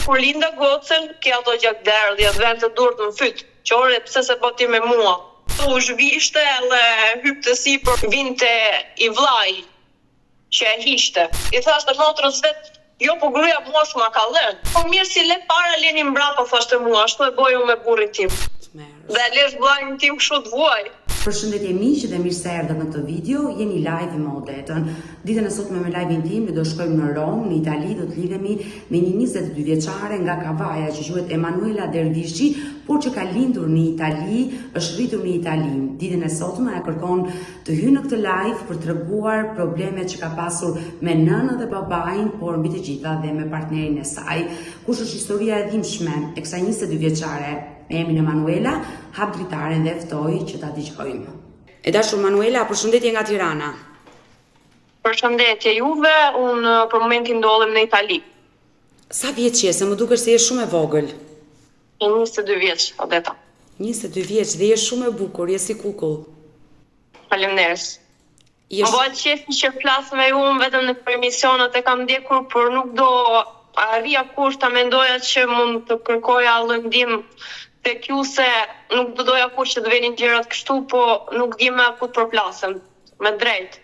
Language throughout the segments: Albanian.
kur linda gocën, ke ato gjakderdhje, vend të durët në fyt. Qore, pse se po ti me mua? U zhvishte edhe hypte sipër, vinte i vllai që e hiqte. I thashte motrës vet, jo po gruaja mua s'ma ka dhënë. Po mirë si le para leni mbrapa, thashte mua, ashtu e boju me burrin tim. Dhe lesh vllajin tim kështu të vuaj. Përshëndetje miq dhe mirë se erdhët në këtë video. Jeni live me Odetën. Ditën e sotme me live-in tim ne do shkojmë në Rom, në Itali, do të lidhemi me një 22 vjeçare nga Kavaja që quhet Emanuela Dervishi, por që ka lindur në Itali, është rritur në Itali. Ditën e sotme e kërkon të hyjë në këtë live për të treguar problemet që ka pasur me nënën dhe babain, por mbi të gjitha dhe me partnerin e saj. Kush është historia e dhimbshme e kësaj 22 vjeçare? Me emrin Emanuela, hap dritaren dhe ftoj që ta dëgjojmë. E dashur Manuela, përshëndetje nga Tirana. Përshëndetje juve, unë për momentin ndodhem në Itali. Sa vjeç je, se më duket se je shumë e vogël? E 22 vjeç, Odeta. 22 vjeç dhe je shumë e bukur, je si kukull. Faleminderit. Më bëhet qefi që flas me ju vetëm në emisionet e kam ndjekur, por nuk do arria kur ta mendoja që mund të kërkoja ndihmë tek ju, se nuk do doja kur që të venin gjërat kështu, po nuk di me ku të përplasem, me drejt.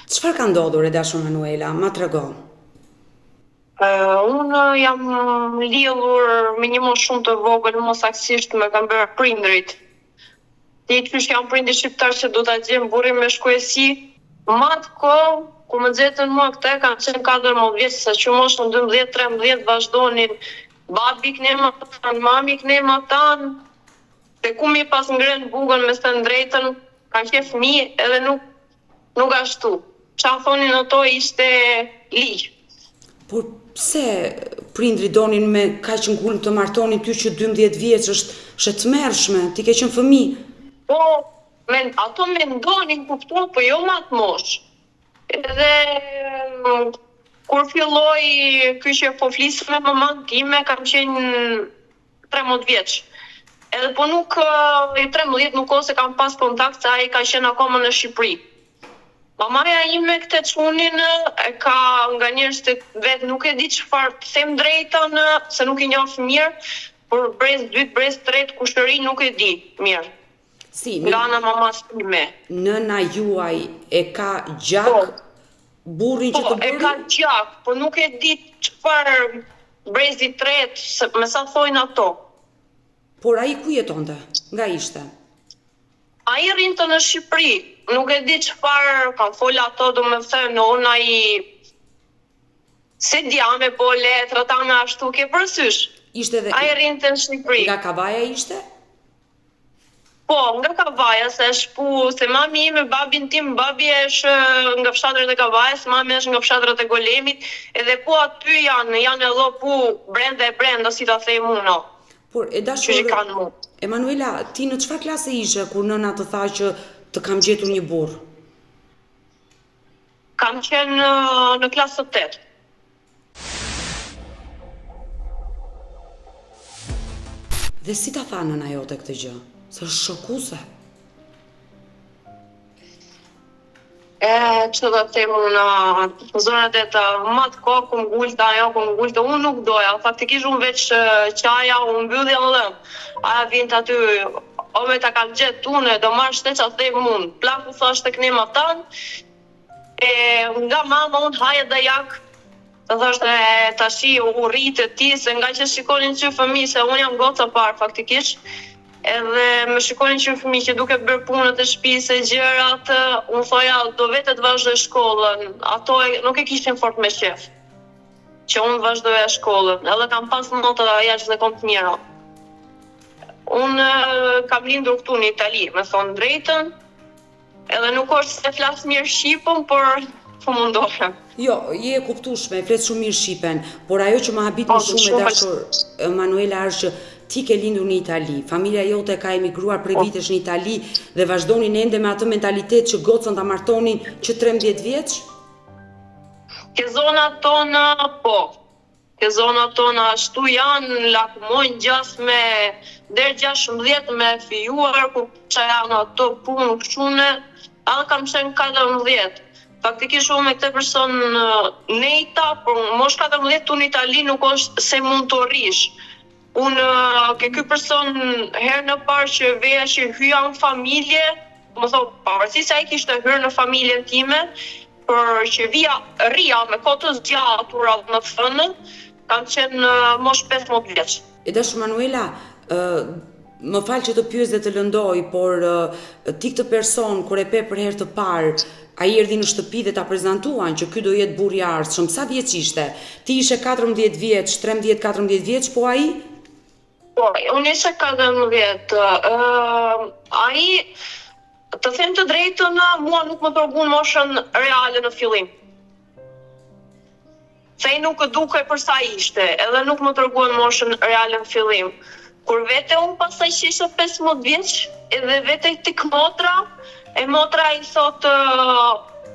Çfarë ka ndodhur e dashur Manuela? Ma trego. Unë jam lidhur me një moshë shumë të vogël, mos saktësisht me kam bërë prindrit. Ti qysh jam prindi shqiptar që do ta gjem burrin me shkruesi. Ma të kohë, kur më nxetën mua këtë, kam qenë 14 vjeç, sa që moshën 12-13 vazhdonin babi këne më tanë, mami këne më tanë, se ku mi pas ngren bugën me së të drejtën, kanë qenë fëmijë edhe nuk ashtu. Qa thonin ato ishte ligj. Por pse prindri donin me kaq ngullëm të martonin ty që 12 vjeç është e tmerrshme, ti ke qenë fëmijë? Po, ato mendonin, kupton, po jo ma të mosh. Edhe kur filloi ky që po flis me mamën time, kam qenë 13 vjeç. Edhe po nuk i 13 nuk ose kam pas kontakt, se ai ka qenë akoma në Shqipëri. Mamaja ime këtë çunin e ka nga njerëz të vet, nuk e di çfarë të them drejtën, se nuk i njoh mirë, por brez 2, brez 3 kushëri nuk e di mirë. Si, nga ana mamas time. Nëna juaj e ka gjak? Burrin që të bëri? E ka gjak, po nuk e di çfarë brezi tret, me sa thojnë ato. Por ai ku jetonte? Nga ishte? Ai rrinte në Shqipëri, nuk e di çfarë kanë fol ato, domethënë unë ai se dia me po letra tani ashtu ke përsysh. Ishte dhe ai rrinte në Shqipëri. Nga Kavaja ishte? Po, nga Kavaja, se shpu, se mami ime, babin tim, babi është nga fshatrat e Kavajës, mami është nga fshatrat e Golemit, edhe po aty janë edhe po brenda, si ta them unë. Por e dashur, Emanuela, ti në çfarë klase ishe kur nëna të tha që të kam gjetur një burr? Kam qenë në klasë 8. Dhe si ta tha nëna jote këtë gjë? Se është shokuese. Që da them unë, zonat e të matë kohë, ku m'gullta, unë nuk doja, faktikisht unë veç qaja, unë mbyllja në lëmë. Aja vjen të aty, ome ta kam gjetë unë, do marrë shte që a them unë, plaku thashtë të këne ma tanë, nga mama unë haje dhe jakë, të thashtë tashi u rritë ti, se nga që shikonin që fëmi, se unë jam goca parë faktikisht, edhe më shikonin që fëmijë që duke bërë punët e shtëpisë e gjërat, unë thoja do vetë të vazhdoj shkollën. Ato nuk e kishin fort me qef që unë vazhdoja shkollën, edhe kam pas nota jashtëzakonisht të mira. Unë kam lindur këtu në Itali, me thonë drejtën, edhe nuk është se flas mirë shqipën, por po mundohem. Jo, je e kuptueshme, flet shumë mirë shqipen, por ajo që më habit më shumë e dashur Manuela është që ti ke lindur në Itali, familja jote ka emigruar prej vitesh në Itali dhe vazhdonin ende me atë mentalitet që gocën ta martonin që 13 vjeç? Ke zonat tona, po. Ke zonat tona ashtu janë, lakmojnë gjas me deri 16 me fijuar, ku që janë ato punë këshune, edhe kam qenë 14. Faktikisht unë me këtë person nejta, por mosh 14 unë në Itali nuk është se mund të rrish. Unë ke ky person herë në parë që veja që hyja në familje, më thonë, pavarësisht se ai kishte hyrë në familjen time, por që rria me kohë të zgjatura në thënë, kam qenë mosh 15 vjeç. E dashur Manuela, më fal që të pyes dhe të lëndoj, por ti këtë person kur e pe për herë të parë, ai erdhi në shtëpi dhe ta prezantuan që ky do jetë burri i ardhshëm. Sa vjeç ishte? Ti ishe 14 vjeç, 13-14 vjeç, po ai? Po, unë isha 14. Ai, të them të drejtën, mua nuk më treguan moshën reale në fillim. Se ai nuk dukej për sa ishte, edhe nuk më treguan moshën reale në fillim. Kur vete unë pasaj që isha 15 vjeç, edhe vete tek motra, e motra i thot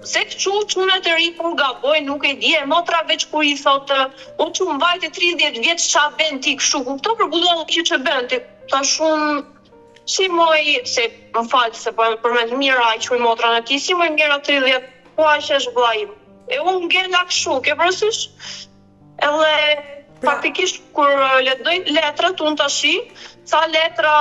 se çuna të ri kur gaboj, nuk e di, e motra veç kur i thot o çun vajte 30 vjeç qa bën ti kështu, kupto për bullon që bën ti. Tash unë si moj, se më fal se po përmend mira ai çuj motra në ti, si moj mira 30, po aq është vllai im. E unë ngela kështu, ke parasysh? Edhe faktikisht kur lexoj letrat unë tashi, ca letra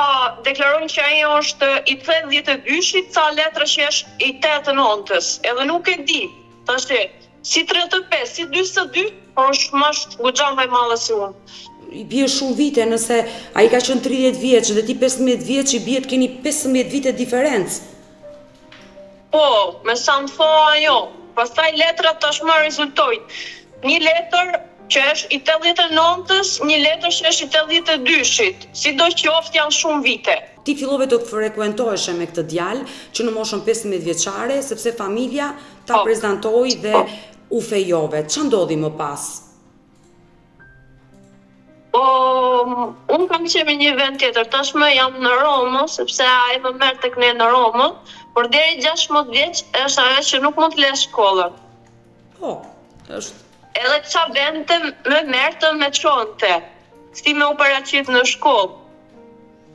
deklarojnë që ai është i 32-shit, ca letra që është i 89-s. Edhe nuk e di. Tash si 35, si 42, por është më goxha më e madhe se unë. I bie shumë vite, nëse ai ka qenë 30 vjeç dhe ti 15 vjeç, i bie të keni 15 vite diferencë. Po, me sa më thua ajo. Pastaj letrat tashmë rezultojnë. Një letër që është i 89-s, një letër që është i 82-shit. Sidoqoftë janë shumë vite. Ti fillove të frekuentoheshe me këtë djalë që në moshën 15 vjeçare, sepse familja ta prezantoi dhe u fejove. Ç'a ndodhi më pas? Unë kam qenë me një vend tjetër, tashmë jam në Romë, sepse ai më merr tek ne në Romë, por deri 16 vjeç është ajo që nuk mund të lë shkollën. Po, është. Edhe qa vente me mertë me çonte, si me u paraqit në shkollë,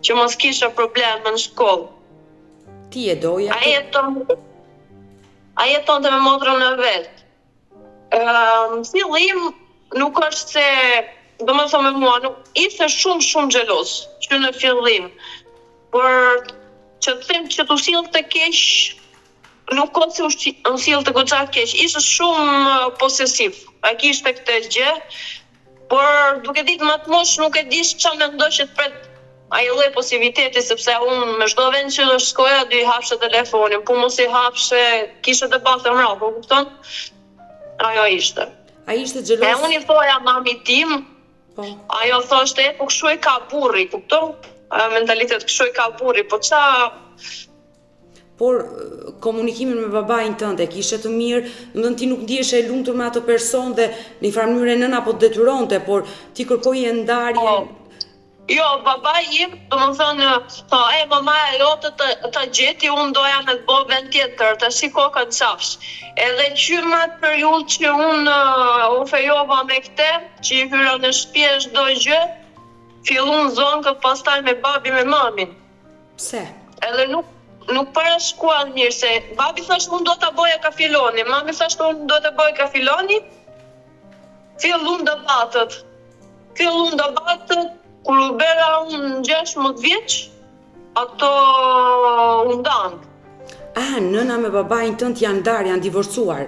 që mos kisha probleme në shkollë. Ti e doja? Ai jetonte me motrën e vet. Në fillim nuk është se, do më thonë me mua, nuk ishte shumë xheloz, që në fillim. Por që të them që t'u sillte të keq, nuk ka se u sillte goxha keq, ishte shumë posesiv. A kishte këtë gjë, por duke ditë më të mosh nuk e di ç'a mendoj që të pret ai lloj posiviteti, sepse unë me çdo vend që shkoja dy hapshe telefonin, po mos i hapshe, kishe debate mrapa, po kupton? Ajo ishte. Ai ishte xheloz. E unë i thoja mamit tim, po. Ajo thoshte, po kështu e ka burri, kupton? Mentalitet kështu e ka burri, po ç'a. Por komunikimin me babain tënd e kishe të mirë, domethënë ti nuk ndiheshe e lumtur me atë person dhe në një farë mënyrë nëna po të detyronte, por ti kërkoje ndarjen. Jo, babai im, domethënë, tha, mamaja jote të gjeti, unë doja me të bëj vend tjetër, të shiko ka qafsh. Edhe qyma atë periudhë që unë u fejova me këtë, që i hyra në shtëpi çdo gjë, fillun zonkët pastaj me babi me mamin. Pse? Edhe nuk parashkuan mirë, se babi thashtë unë do të boja ka filoni, mami thashtë unë do të boja ka filoni, fillun debatët, kur u bera unë 16 vjeç, ato u ndanë. Nëna me babain tënd janë ndarë, janë divorcuar.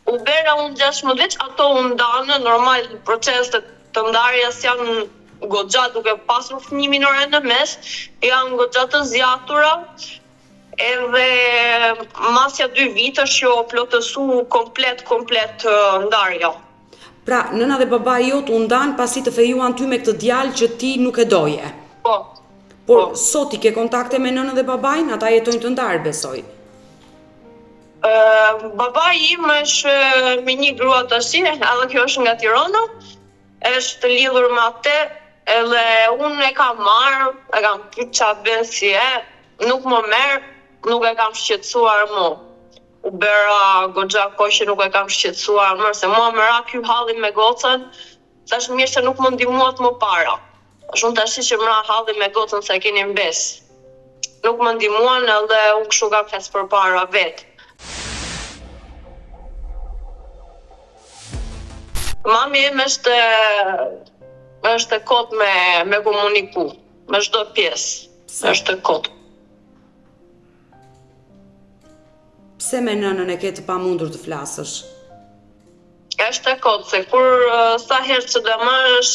U bera unë 16 vjeç, ato u ndanë, normal proceset të ndarjes janë goxha duke pasur fëmijë minore në mes, janë goxha të zgjatura, edhe masja 2 vitesh që u plotësu komplet ndarja. Pra, nëna dhe babai jot u ndan pasi të fejuan ty me këtë djalë që ti nuk e doje. Po. Por sot i ke kontakte me nënën dhe babain, ata jetojnë të ndarë, besoj. Babai im është me një grua tash, edhe kjo është nga Tirana, është lidhur me atë, edhe unë e kam marrë, e kam pyet ç'a bën si e, nuk më merr, nuk e kam shqetësuar më. U bera goxha kohë që nuk e kam shqetësuar më, se mua më ra ky halli me gocën, thash mirë se nuk më ndihmuat më para. Tash unë tash që më ra halli me gocën se e keni mbes. Nuk më ndihmuan edhe unë kështu kam fes përpara vet. Mami im është kot me komuniku, me çdo pjesë. Është kot. Pse me nënën e ke të pamundur të flasësh? Është e kot, se kur sa herë që do marrësh,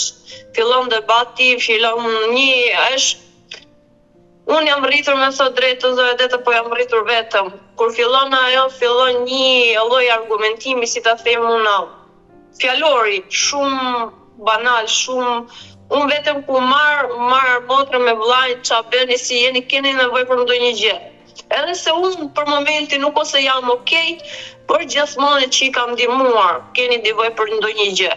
fillon debati, fillon unë jam rritur me thot drejtë Zoradeta, po jam rritur vetëm. Kur fillon ajo, fillon një lloj argumentimi, si ta them unë, fjalori, shumë banal, shumë. Unë vetëm ku marr motrën me vllajin, ç'a bëni, si jeni, keni nevojë për ndonjë gjë. Edhe se unë për momentin nuk ose jam okej, por gjithmonë që i kam ndihmuar, keni nevojë për ndonjë gjë.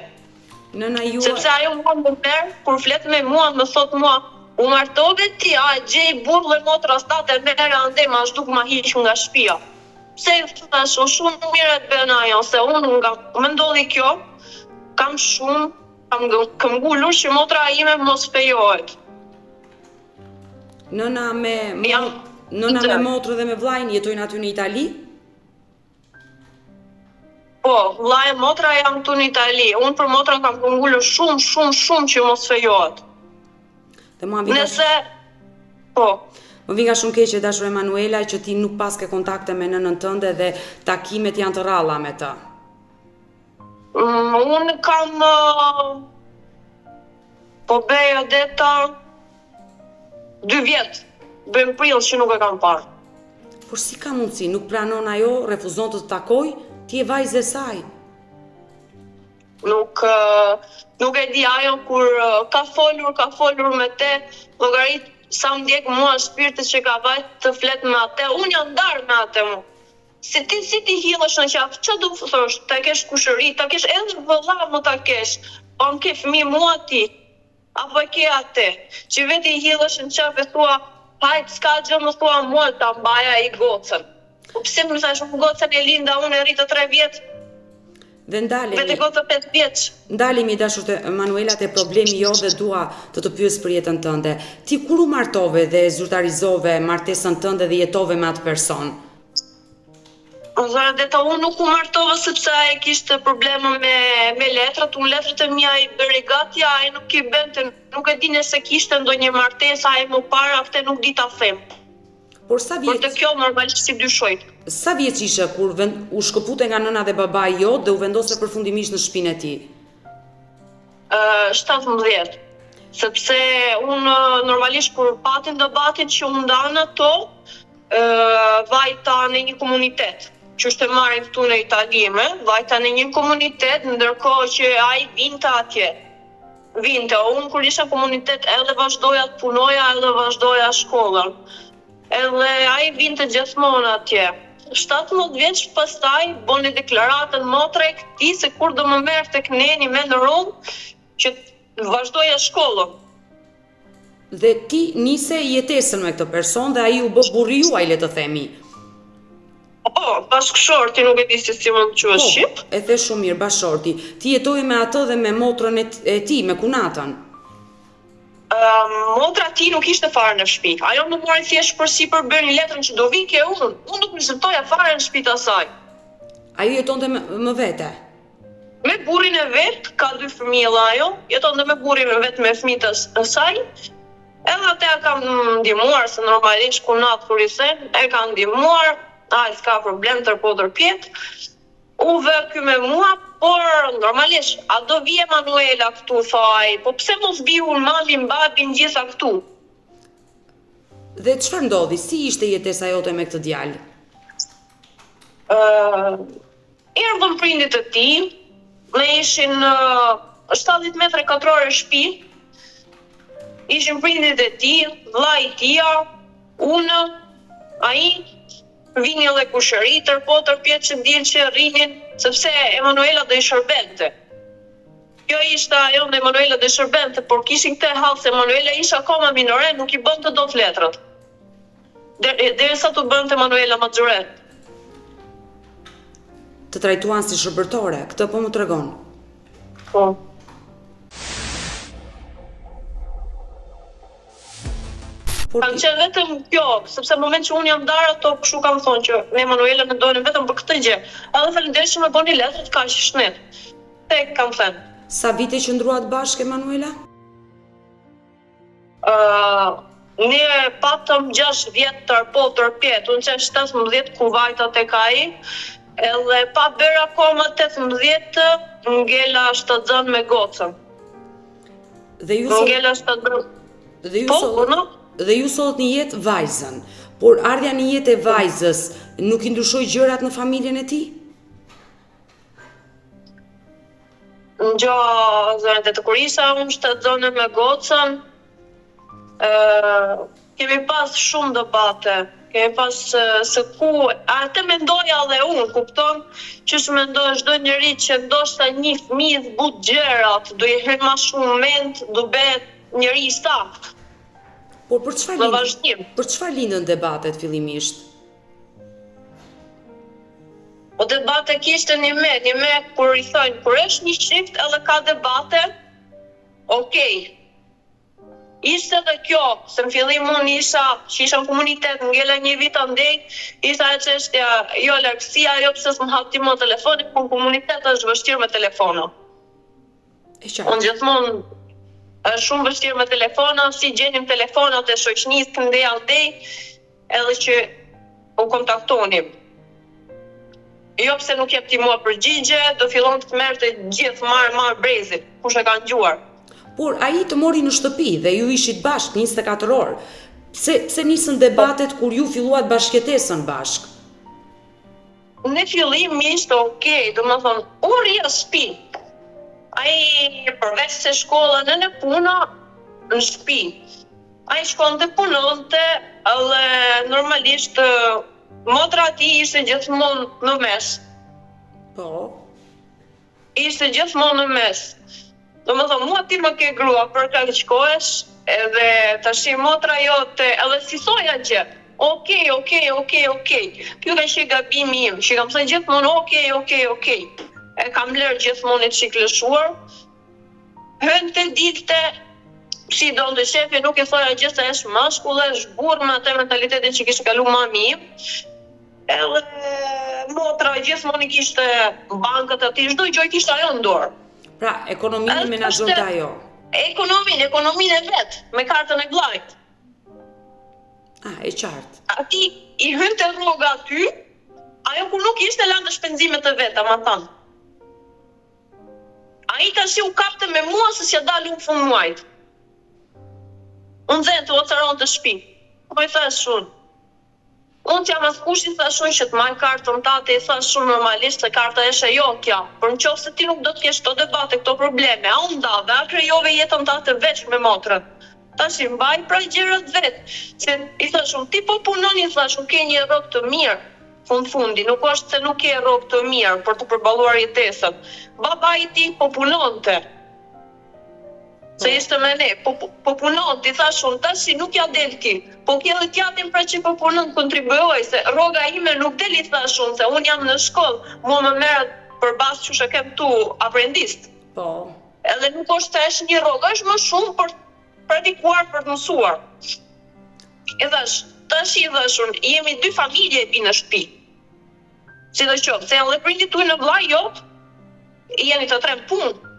Nëna juaj... Sepse ajo mua më merr, kur flet me mua, më thot mua, u martove ti, a gjej burr dhe motra state merr ande, ma zhduk ma hiq nga shtëpia. Pse thash, shumë mirë të bën ajo, se unë nga më ndodhi kjo, kam ngulur që motra ime mos fejohet. Nëna me motrë dhe me vllajin jetojnë aty në Itali? Po, vllai e motra jam këtu në Itali. Unë për motrën kam ngulur shumë që mos fejohet. Dhe mua vika Më vika shumë keq e dashur Emanuela që ti nuk paske kontakte me nënën tënde dhe takimet janë të rralla me të. Unë kam po bëj Odeta 2 vjet. Bën prill që nuk e kam parë. Por si ka mundësi, nuk pranon ajo, refuzon të takoj, ti e vajzë e saj. Nuk e di ajo kur ka folur me te, llogarit sa më ndjek mua shpirti që ka vajt të flet me atë. Unë jam ndarë me atë mu. Si ti hillesh në qafë, që du thosh, ta kesh kushëri, ta kesh edhe vëlla më ta kesh, po më ke fëmijë mua ti, apo e ke atë, që veti hillesh në qafë e thua, hajt, s'ka gjë më thua mua ta mbaja i gocën. Po pse më thash, gocën e linda, unë e rritë 3 vjetë. Dhe Vete gocën 5 vjeç. Ndalemi dashur të Emanuela te problemi jo dhe dua të pyes për jetën tënde. Ti kur u martove dhe zyrtarizove martesën tënde dhe jetove me atë person? Zoradeta, unë nuk u martova sepse ai kishte probleme me letrat, unë letrat e mia i bëri gati, ai nuk i bënte, nuk e di nëse kishte ndonjë martesë ai më parë, atë nuk di ta them. Por sa vjeç? Por të kjo normalisht si dyshoj. Sa vjeç ishe kur u shkëpute nga nëna dhe babai jot dhe u vendose përfundimisht në shtëpinë e tij? 17. Sepse unë normalisht kur patin debatin që u ndan ato, vajta në një komunitet. Që është e marrin këtu në Itali, vajta në një komunitet, ndërkohë që ai vinte atje. Unë kur isha komunitet edhe vazhdoja të punoja, edhe vazhdoja shkollën. Edhe ai vinte gjithmonë atje. 17 vjeç pastaj boni deklaratën motre e këtij se kur do më merr tek neni me në rrugë që vazhdoja shkollën. Dhe ti nise jetesën me këtë person dhe ai u bë burri juaj, le të themi. Bashkëshorti, nuk e di si mund të quhesh shqip. E the shumë mirë, bashkëshorti. Ti jetoje me atë dhe me motrën e tij, me kunatën. Motra ti nuk ishte fare në shtëpi. Ajo më mori thjesht për sipër bëri letrën që do vike unë. Unë nuk vizitoja fare në shtëpinë e saj. Ajo jetonte me vete. Me burrin e vet, ka 2 fëmijë ajo, jetonte me burrin e vet me fëmijët e saj. Edhe atë e kam ndihmuar se normalisht kunat kur i sen, e kam ndihmuar, ai s'ka problem tërpjet. U vë ky me mua, por normalisht, a do vi Emanuela këtu, thaj, po pse mos vi unë, mamin, babin, gjitha këtu? Dhe çfarë ndodhi? Si ishte jetesa jote me këtë djalë? Erdhën prindit e tij, ne ishin 70 metra katrore shtëpi, ishin prindit e tij, vllai i tij, unë, ai, vini edhe kushëri, tërpjet që ndjen që rrinin, sepse Emanuela do i shërbente. Kjo ishte ajo në Emanuela do i shërbente, por kishin këtë hall se Emanuela ishte akoma minore, nuk i bënte dot letrat. Derisa të bënte Emanuela maxhore. Të trajtuan si shërbëtore, këtë po më tregon. Po. Kam qenë vetëm kjo, sepse në moment që unë jam ndarë ato, kështu kam thonë që me Emanuela në dojnë vetëm për këtë gjë. Edhe falenderoj që më bëni letrat, ka që shnet. kam thënë. Sa vite që ndruat bashkë, Emanuela? Ne patëm 6 vjetë tërpjet, unë që 17 kur vajta tek ai, edhe pa bërë akoma 18 ngela shtatzën me gocën. Dhe ju Ngela shtatzën. Dhe ju sot një jetë vajzën, por ardhja një jetë e vajzës nuk i ndryshoi gjërat në familjen e tij? Ngjo, zënë të kur isha unë shtatzën me gocën, kemi pas shumë debate. Kemi pas se ku, atë mendoja dhe unë, kupton, që mendoj çdo njeri që ndoshta një fëmijë zbut gjërat, do i hedh më shumë mend, do bëhet njeri i saktë. Por për çfarë lindën debatet fillimisht? Po debate kishte një me kur i thonë, kur është një shift edhe ka debate, okej. Ishte dhe kjo, se në fillim unë isha në komunitet, ngele një vit andej, isha e çështja, jo largësia, jo pse s'm hap ti më telefonin, po në komunitet është vështirë me telefona. Unë gjithmonë është shumë vështirë me telefona, si gjenim telefonat e shoqënisë këndej andej, edhe që u kontaktonim. Jo pse nuk jep ti mua përgjigje, do fillon të merrte gjithë marr brezit, kush e ka ngjuar. Por ai të mori në shtëpi dhe ju ishit bashkë 24 orë. Pse nisën debatet kur ju filluat bashkëjetesën bashkë? Në fillim ishte okej, domethënë, unë rria shtëpi. Ai përveç se shkolla në puna në shtëpi. Ai shkonte punonte, edhe normalisht motra e tij ishte gjithmonë në mes. Po. Ishte gjithmonë në mes. Domethënë, mua ti më ke grua për kaq shkohesh, edhe tash motra jote, edhe si soja gjë. Okej. Kjo ka qenë gabimi im, që kam thënë gjithmonë okej. E kam lërë gjithmonë të shiklëshuar. Hënte dilte, si donte shefi, nuk e thoja gjë se është mashkull, është burr me atë mentalitetin që kishte kaluar mami im. Edhe motra gjithmonë kishte bankët aty, çdo gjë kishte ajo në dorë. Pra, ekonominë menaxhonte ajo. Ekonominë e vet, me kartën e vllajt. E qartë. Ati i hynte rroga aty, ajo kur nuk ishte lënë shpenzimet e veta, ma thënë. Ai tash u kapte me mua se s'ja dalu në fund muajit. Unë zënë të ocaron të shtëpi. Po i thash unë. Unë t'jam as kush i thash unë që të marr kartën tate, i thash shumë normalisht se karta është jo kja. Por nëse ti nuk do të kesh këto debate, këto probleme, a unë ndave, a krijove jetën tate veç me motrën. Tash i mbaj pra gjërat vet. Se i thash unë, ti po punon, i thash unë, ke një rrogë të mirë. Fundi, nuk është se nuk ke rrogë të mirë për të përballuar jetesën. Baba i ti po punonte. Se ishte me ne, po punon, ti thash unë, tash nuk ja del ti. Po ke edhe tjatin pra që po punon, kontribuoj, se rroga ime nuk deli, thash unë, se unë jam në shkollë, mua më merret për bazë që shë kem tu aprendist. Po. Edhe nuk është tash një rrogë, është më shumë për pratikuar, për të mësuar. I thash unë, jemi 2 familje e pi në shtëpi. Si do qoftë, se janë dhe prindit tuaj në vllai jot, jeni të 3 punë.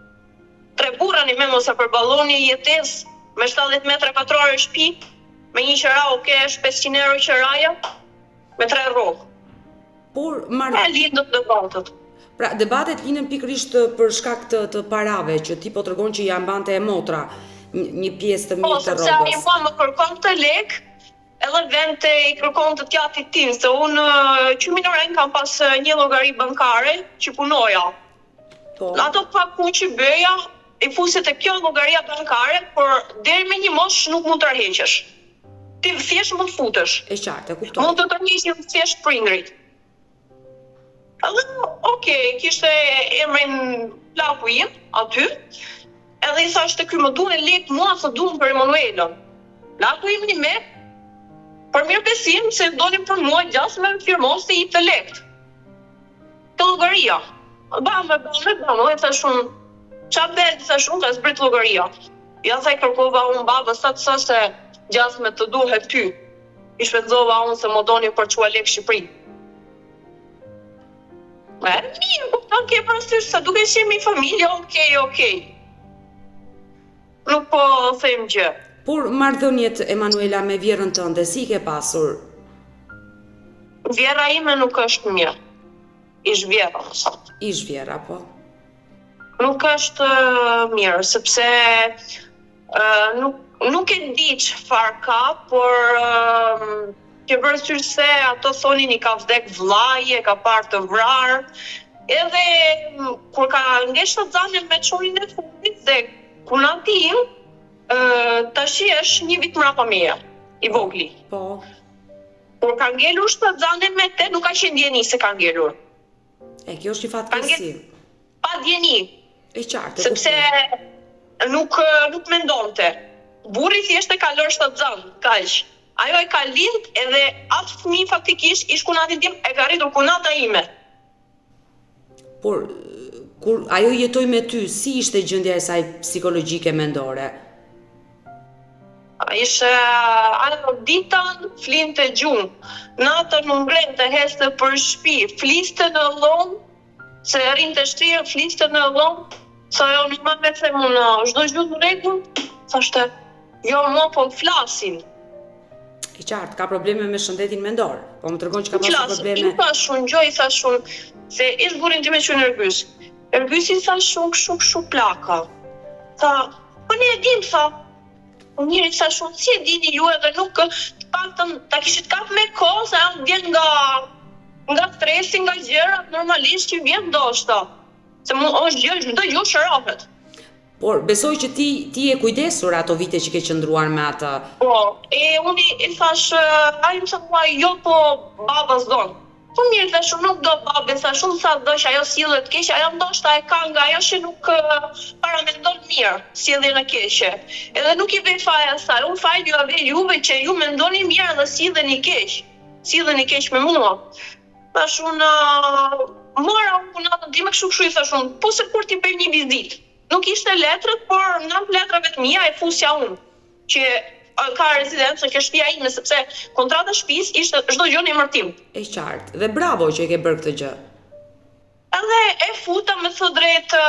3 burrani me mos e përballoni jetesë me 70 metra katrore shtëpi, me një qira është 500 euro qiraja, me 3 rrogë. Por lindët debatet. Pra, debatet lindën pikërisht për shkak të parave, që ti po tregon që ja mbante e motra një pjesë të mirë të rrogës. Po, sepse ai po më kërkon të lek, edhe vente i kërkon të tjatit tim, se unë që minoren kam pas një llogari bankare që punoja. Po. Ato pak punë që bëja, i fuset e kjo llogaria bankare, por deri me një mosh nuk mund të tërheqësh. Ti thjesht mund të futesh. E qartë, e kuptoj. Mund të tërheqësh thjesht prindrit. Edhe, kishte emrin plaku im aty, edhe i thashtë të ky më duhen lek mua se duhen për Emanuelën. Plaku im një me, për mirë besim se donin për mua gjas me firmon se i të lekt. Të llogaria. Bame, e thashun, qa bel, thashun, ka zbrit llogaria. Ja thaj kërkova unë babës sa se gjas me të duhet ty. I shpenzova unë se më doni për qua lek Shqipëri. Mirë, kupton, ke parasysh sa duke qenë familje, okej. Nuk po them gjë. Por marrëdhëniet Emanuela me vjerën tënde, si ke pasur? Vjera ime nuk është mirë. Ish vjera. Ish vjera, po. Nuk është mirë, sepse nuk e di çfarë ka, por ke parasysh se ato thonin I ka vdek vllaji, ka parë të vrarë. Edhe kur ka ngesh shtatzanën me çonin e fundit dhe puna tim, tash është 1 vit mbrapa meje, I vogli. Po. Kur ka ngelur shtatzanën me te, nuk ka qenë djeni se ka ngelur. E kjo është I fatkeqësi. Pa djeni. E qartë. Sepse nuk mendonte. Burri thjesht e ka lënë shtatzan, kaq. Ajo e ka lind edhe atë fëmijë faktikisht ish kunatin tim e ka rritur kunata ime. Por kur ajo jetoi me ty, si ishte gjendja e saj psikologjike mendore? Ajo ditën flinte gjumë, natën u ngrente, heste për shtëpi, fliste në llomë, se rrinte shtrirë, fliste në llomë, sa ajo nuk më them unë, çdo gjë në rregull, thashte, jo mua po flasin. E qartë, ka probleme me shëndetin mendor, po më tregon që ka pasur probleme. I thash unë gjoj, i thash unë, se ish burin time që në Ergys. Ergysi thash shumë plaka. Tha, po ne e dim, tha. Njëri thash unë, si e dini ju edhe nuk paktën ta kishit kap me kohë, se janë vjen nga stresi, nga gjërat, normalisht që vjen ndoshta. Se është gjë, çdo gjë shërohet. Por besoj që ti e kujdesur ato vite që ke qëndruar me atë. Po, unë I thash, ai më thua, jo po baba s'don. Po mirë, thash unë nuk do babën, thash unë sa dosh ajo sillet keq, ajo ndoshta e ka nga ajo që nuk paramendon mirë sjelljen e keqe. Edhe nuk I vej faja asaj, unë fal juve që ju mendoni mirë dhe silleni keq. Silleni keq me mua. Thash unë mora unë punatën time kështu I thash unë, po se kur ti bëj një vizitë. Nuk ishte letrët, por në letrave të mia e fusja unë, që ka rezidencë ke shtëpia ime, sepse kontrata shtëpisë ishte çdo gjë në emër tim. E qartë, dhe bravo që e ke bërë këtë gjë. Edhe e futa me thë drejtë,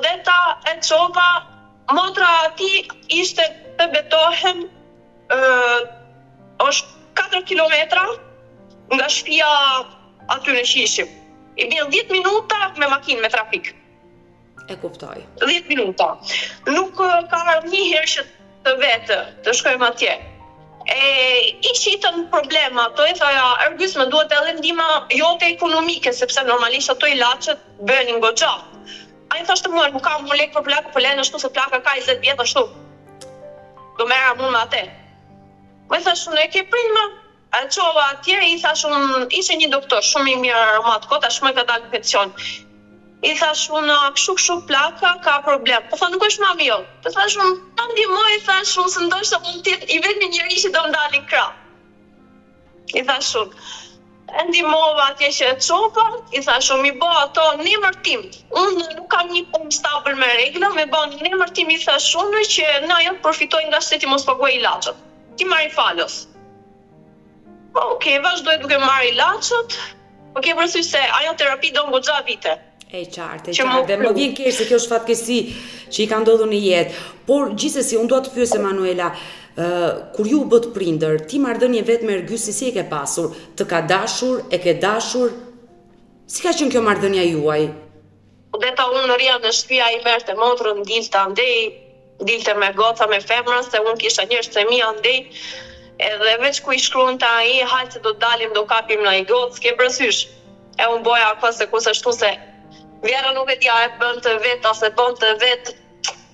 dhe ta e çova, motra ati ishte të betohem, është 4 kilometra nga shtëpia aty në Qishim. I bën 10 minuta me makinë, me trafik. E kuptoj. 10 minuta. Nuk ka një herë që të vetë, të shkojmë atje. I qitën problema, ato I thaja, Ergys më duhet edhe ndihma jote ekonomike, sepse normalisht ato ilaçet bënin goxha. Ai thashtë mua, nuk kam më lek për plakë, po lënë ashtu se plaka ka 20 vjet ashtu. Do merra unë me atë. Më thash unë, e ke prindma? E çova atje, I thash unë, ishte një doktor shumë I mirë Matko, tashmë ka dalë në pension. I thash unë, kështu plaka ka problem. Po tha, nuk është mami jo. Po thash unë, ta ndihmoj, thash unë, se ndoshta mund të jetë I vetmi njeri që do ndalin krah. I thash unë, e ndihmova atje që e çova, I thash unë, mi bë ato në emër tim. Unë nuk kam një punë stabil me rregulla, me bën në emër tim, I thash unë që na jo përfitoj nga shteti mos paguaj ilaçet. Ti marr falos. Okej, vazhdoj duke marr ilaçet. Po ke parasysh se ajo terapi do goxha vite. E qartë, dhe më vjen keq se kjo është fatkeqësi që I ka ndodhur në jetë. Por gjithsesi unë dua të pyes Emanuela, kur ju bët prindër, ti marrëdhënie vetë me Ergysin si e ke pasur? Të ka dashur, e ke dashur? Si ka qenë kjo marrëdhënia juaj? Deta unë rria në shtëpia I merrte motrën, dilte me goca, me femra, se unë kisha njerëz të mi andej. Edhe veç ku I shkruante ai, hajde se do dalim, do kapim në I gocë, ke parasysh. E unë boja ku se ashtu se Vjera nuk e tja e bën të vetë, ose bën të vetë,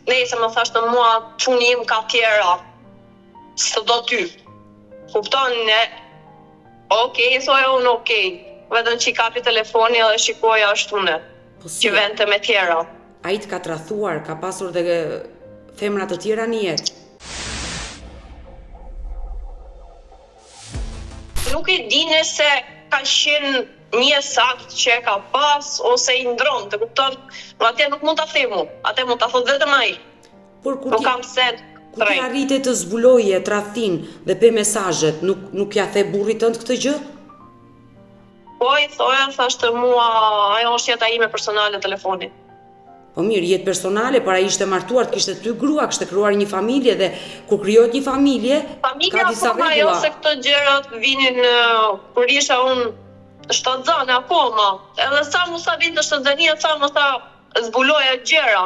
nejse më thashtë mua, quni im ka tjera, së do ty. Kupton, okej, thoja unë okej, vetëm që I kapi telefoni edhe shikoja ashtu ne, që vente me tjera. A I të ka tradhuar, ka pasur dhe femra të tjera në jetë? Nuk e dine se ka qenë një sakt që e ka pas, ose I ndron, të kupton, në atje nuk mund të themu, atje mund të thot vetëm ai. Nuk kam sen. Kur ti arrite të zbuloje tradhin dhe pe mesazhet, nuk ja the burrit tënd këtë gjë? Po i thoja, thashtë mua, ajo është jeta ime personale telefonit. Po mirë, jetë personale, para ishte martuar, të kishte 2 grua, kishte krijuar një familje dhe kur krijohet një familje, ka disa akoma, rregulla. jo se këto gjërat vinin kur isha unë shtatzane akoma. Edhe sa mu sa vinë të shtatzania, sa mu sa zbuloja gjëra.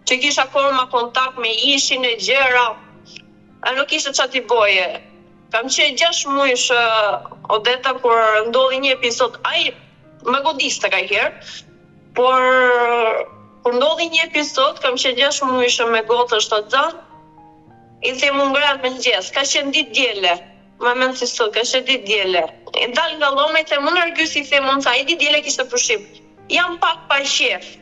Që kisha akoma kontakt me ishin e gjëra, a nuk ishte çfarë t'i boje. Kam qenë 6 muajsh Odeta kur ndodhi një episod, ai më godiste kajherë. Por kur ndodhi një episod, kam qenë 6 muajsh me gotë shtatzan, i them unë ngrat me mëngjes, ka qenë ditë diele. Më mend si sot, ka qenë ditë diele. I dal nga lloma i them unë Argjys, i them unë sa i ditë diele kishte pushim. Jam pak pa qef.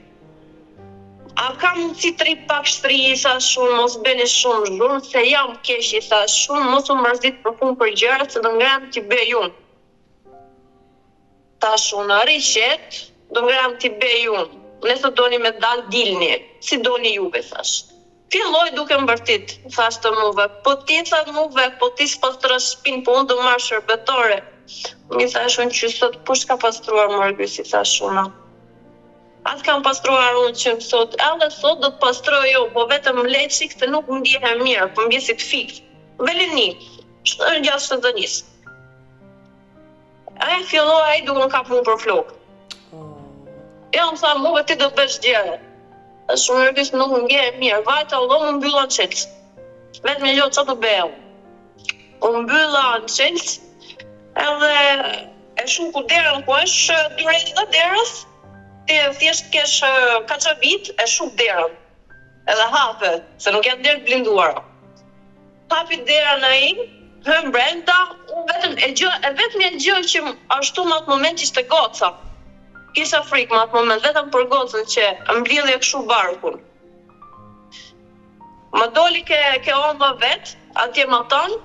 A kam mundësi të rri pak shtri, i thash shumë, mos beni shumë zhurmë, se jam keq, i thash shumë, mos u mërzit për punë për gjërat, se do ngram t'i bëj unë. Tash unë arri qet, do ngram t'i bëj unë. Nëse doni me dal dilni, si doni juve, thash. Filloj duke mbërtit, thash të muve, po ti tha muve, po ti s'pastron shtëpinë, po unë do marr shërbetore. Mi thash unë që sot, po shka pastruar më Argjys, i thash unë. Atë kam pastruar unë që sot, edhe sot do të pastroj jo, po vetëm leçik se nuk më ndihem mirë, po mbjesit fikë. Veleni, gjatë shtatzënis. Ai filloi ai duke më kapur për flokë. Jo, më tha, muve ti do të bësh gjëra. Shumë Argjys nuk më ndjehem mirë, vajta Allah më mbylla në qelës. Vetëm një çfarë do bëj unë. U mbylla në qelës, edhe e shumë ku derën ku është dureza derës, ti thjesht kesh kaçavit e shumë derën. Edhe hape, se nuk janë derë blinduara. Hapi derën ai, hëm brenda, vetëm një gjë që ashtu më atë moment ishte goca. Kisha frikë më atë moment, vetëm për gocën që mblidhje kështu barkun. Më doli ke oma vet, atje më tonë,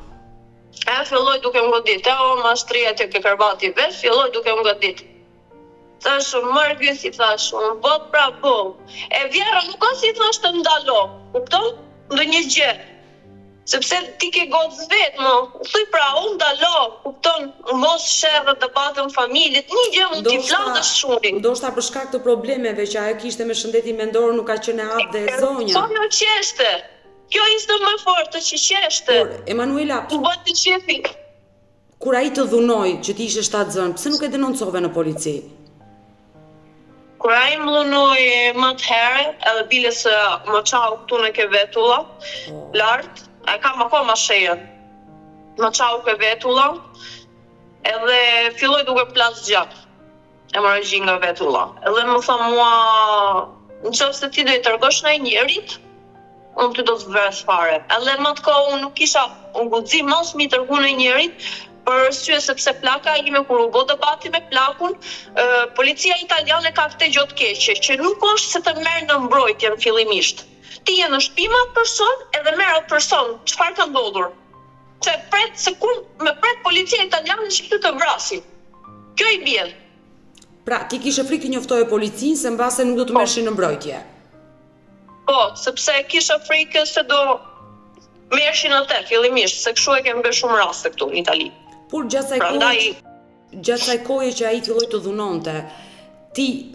e filloj duke më godit. E oma shtria atje ke karbati vet, filloj duke më godit. Thash, më Argjys, i thash, unë bot pra po. E vjera nuk o si thash të ndalo, kupton? Ndo një gjë. Sepse ti ke gocë vetë, më thuj pra, unë ndalo, kupton? Mos shërë debatën familjet, një gjë mund t'i flatë shumë. Ndoshta për shkak të problemeve që ajo kishte me shëndetin mendor nuk ka qenë e hap dhe e zonja. Sonja qeshte. Kjo ishte më fortë që qeshte. Por, Emanuela, u bën të qefi. Kur ai të dhunoi që ti ishe shtatzën, pse nuk e denoncove në polici? Kur ai më dhunoi më të herë, edhe bile se më çau këtu në ke vetulla, lart, e kam akoma shejen. Më çau ke vetulla, edhe filloi duke plas gjak. Hemorragji nga vetulla. Edhe më tha mua, nëse ti do i tërgosh ndaj njerit, unë ty do të vres fare. Edhe më të kohë unë nuk kisha guxim mos mi tërgu në njerit, për arsye sepse plaka ime kur u bë debati me plakun, policia italiane ka këtë gjë të keqe, që nuk është se të merr në mbrojtje fillimisht. Ti je në shtëpi me atë person edhe merr atë person, çfarë ka ndodhur? Se kur me pret policia italiane që ty të vrasin. Kjo i bie. Pra, ti kishe frikë të njoftoje policinë se mbase nuk do të merrshin në mbrojtje. Po, sepse kisha frikë se do merrshin atë fillimisht, se kështu e kemi bërë shumë raste këtu në Itali. Por gjatë asaj kohe që ai filloi të dhunonte, ti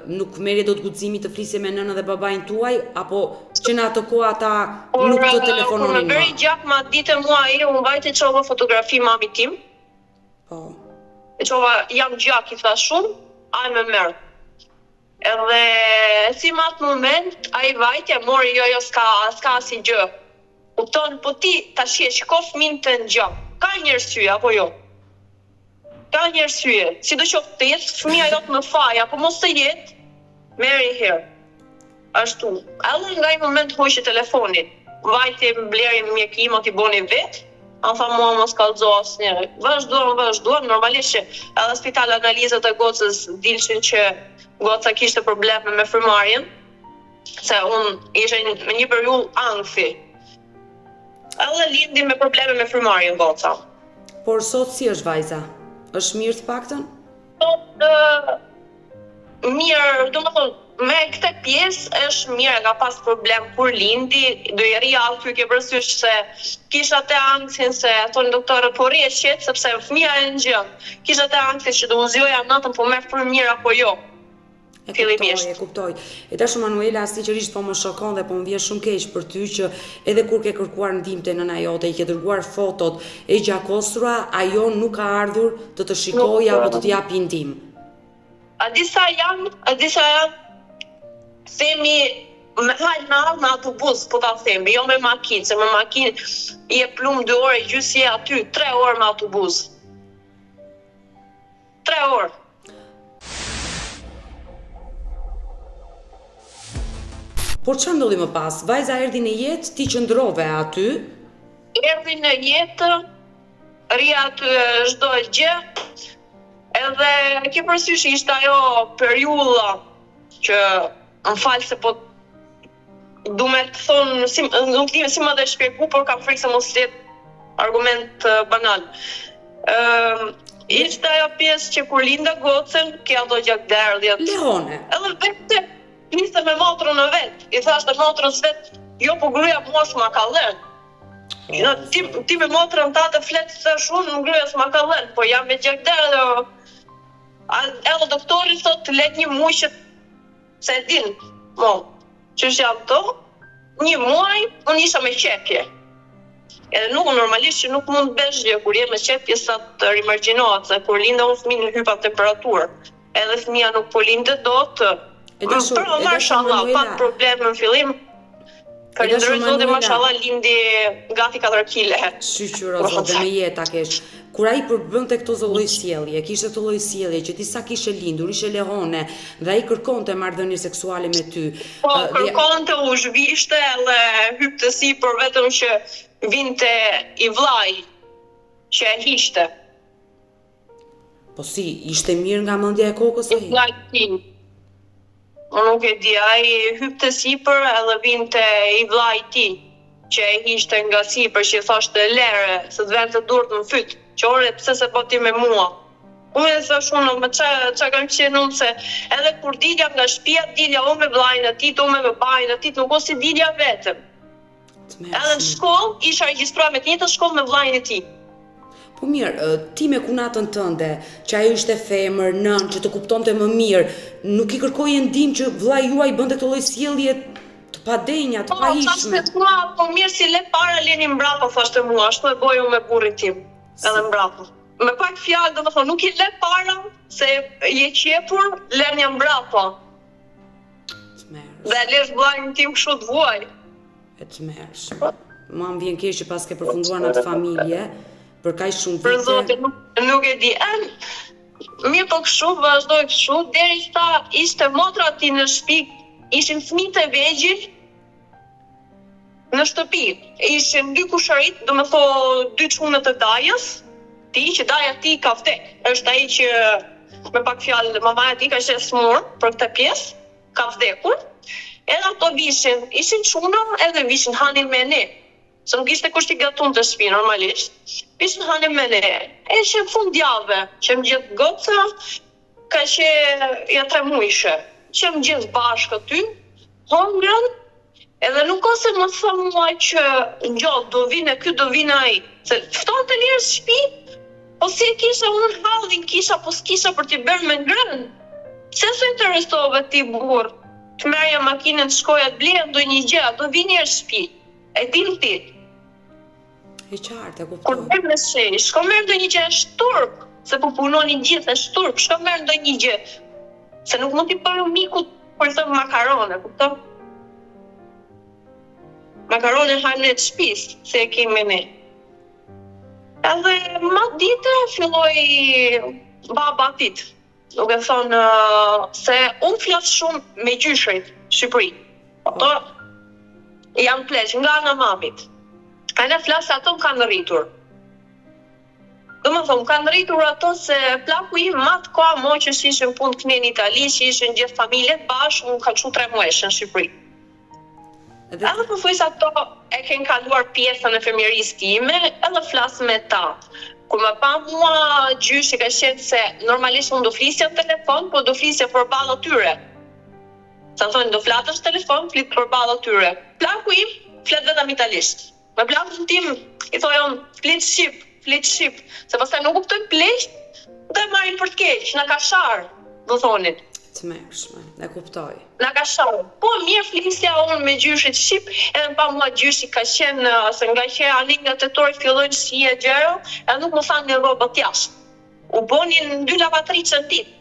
nuk merje dot guximi të flisje me nënën dhe babain tuaj, apo që në ato kohë ata nuk të telefononin më? Kur më bëri gjak ma ditë mua ai, unë vajte çova fotografi mamit tim. Po. E çova jam gjak i tha shumë, ai më merr. Edhe si më atë moment, ai vajtja mori jo s'ka si gjë. Kupton, po ti tash e shiko fëmin të ngjak. Ka një arsye apo jo? Ka një arsye. Sidoqoftë të jetë fëmia jot në faj apo mos të jetë, merri herë. Ashtu. Edhe nga ai moment hoqi telefonin. Vajti mbleri mjekim aty boni vet. An tha mua mos kallzo asnjë. Vazhduan, normalisht që edhe spital analizat e gocës dilshin që goca kishte probleme me frymarrjen. Se unë isha në një periudhë ankthi. Edhe lindi me probleme me frymarrjen goca. Por sot si është vajza? Është mirë të paktën? Sot mirë, domethënë me këtë pjesë është mirë, ka pas problem kur lindi, do i rria aty ke përsysh se kisha të anksin se thonë doktorët po rrie qetë sepse fëmia e ngjën. Kisha të anksin që do u zgjoja natën po merr për mirë apo jo. E kuptoj. E tash Manuela, sinqerisht po më shokon dhe po më vjen shumë keq për ty që edhe kur ke kërkuar ndihmë te nëna jote, i ke dërguar fotot e gjakosura, ajo nuk ka ardhur të shikojë apo të japi ndihmë. A disa janë themi me hajt në autobus, po ta themi, jo me makinë, se me makinë i e plum 2 orë gjysmë aty, 3 orë me autobus. 3 orë. Por çfarë ndodhi më pas? Vajza erdhi në jetë, ti qëndrove aty? Erdhi në jetë, ri aty çdo gjë, edhe ke përsysh ishte ajo periudha që më falë se po du me të thonë, nuk di si më dhe shpjegu, por kam frikë se mos jetë argument banal. Ishte ajo pjesë që kur linda gocën, ke ato gjakderdhjet. Lehone. Edhe vetë niste me motrën në vetë. I thashtë motrës vetë, jo po gruja mosh ma ka lënë. Ti me motrën ta të fletë se shumë, në gruja s'ma ka lënë, po jam me gjakderdhje. Edhe doktori thot të let 1 muaj që se din, që jam to, 1 muaj, unë isha me qepje. Edhe nuk normalisht që nuk mund besh gjë, kur je me qepje sa të rimargjinohet, se kur linda unë fëmi në hypa temperaturë, edhe fëmia nuk po linde do të, mashallah, pa probleme në fillim, falenderoj Zotin, mashallah, lindi gati 4 kile. Shqyqyro Zotë, me jeta kesh. Kur ai përbënte këto lloj sjellje, kishte këto lloj sjellje që ti sa kishe lindur, ishe lehone dhe ai kërkonte marrëdhënie seksuale me ty. Po, kërkonte, u zhvishte edhe hypte sipër vetëm që vinte i vllai që e hiqte. Po si, ishte mirë nga mendja e kokës ai? Vllai tim. Unë nuk e di, ai hypte sipër edhe vinte i vllai i tij që e hiqte nga sipër, që i thoshte lere, se të vente durët në fyt. Që ore, pse se po ti me mua? Unë e thash unë, me që kam qenë unë, se edhe kur dilja nga shtëpia, dilja o me vllajën e tij, o me babain e tij, nuk o si dilja vetëm. Edhe në shkollë, isha regjistruar me të njëjtën shkollë me vllajën e tij. Po mirë, ti me kunatën tënde, që ajo ishte femër, nën, që të kuptonte më mirë, nuk i kërkoje ndihmë që vllai juaj bënte këto lloj sjellje të padenja, të pahishme? Po mirë, si le para leni mbrapa, thashte mua, ashtu e bëj unë me burrin tim. Edhe mbrapa. Me pak fjalë, domethënë nuk i le para se je qepur, lën jam mbrapa. Dhe lesh vllajën tim kështu të vuaj. E tmerrshme. Mua më vjen keq që pas ke përfunduar në atë familje për kaq shumë vite. Për zotin, nuk e di. Mirë po kështu, vazhdoj kështu, derisa ishte motra ti në shtëpi, ishin fëmijët e vegjël në shtëpi. Ishin 2 kusharit, do me thonë 2 çunët e dajës, ti që daja ti ka vdek. Është ai që me pak fjalë mamaja ti ka qenë smur për këtë pjesë, ka vdekur. Edhe ato ishin çuna edhe vishin hanin me ne. Se nuk ishte kusht i gatun të shtëpi normalisht. Vishin hanin me ne. E që fundjavë, që më gjithë goca, ka që ja 3 muajshe. Që më gjithë bashkë aty, hongrën, edhe nuk ose më thëmë mua që gjotë, do vine ky, do vine ai. Se fton të njerëz shtëpi, po si e kisha unë hallin, kisha, po s'kisha për t'i bërë me ngrënë. Pse s'u interesove ti burr? Të merja makinën, të shkoja të bleja ndonjë gjë, do vi njerëz shtëpi. E din ti. E qartë, e kuptoj. Kur bërë me sheni, shko merë ndonjë gjë e shturp, se po punonin gjithë e shturp, shko merë ndonjë gjë. Se nuk mund t'i përru miku për të makarone, kupton? Makarone hajmë në të shpis, se e kemi ne. Edhe ma dite filloi baba tit. Duke thonë se unë flas shumë me gjyshrit Shqipëri. Ato janë pleq nga ana mamit. Ana flas ato më kanë rritur. Do më thonë, kanë rritur ato se plaku im matë ka moqës ishin punë këne në Itali, që ishin gjithë familjet bashkë, unë kanë shu 3 muajsh në Shqipëri. Edhe përfuj se ato e kenë kaluar pjesën e femërisë time, edhe flasë me ta. Kur më pa mua gjyshi ka qenë se normalisht unë do flisja në telefon, po do flisja përballë tyre. Sa thonë, do flatësh telefon, flit përballë atyre. Plaku im flet vetëm italisht. Me plakun tim i thoj on flit shqip, se pastaj nuk kuptoj pleq, do e marrin për të keq, na ka shar, do thonin. Të mërshme, e kuptoj. Na ka shar. Po mirë flisja unë me gjyshit shqip, edhe pa mua gjyshi ka qenë, se nga që anin nga tetori fillojnë si e gjero, edhe nuk më thanë një robot jashtë. U bonin 2 lavatriçe në ditë.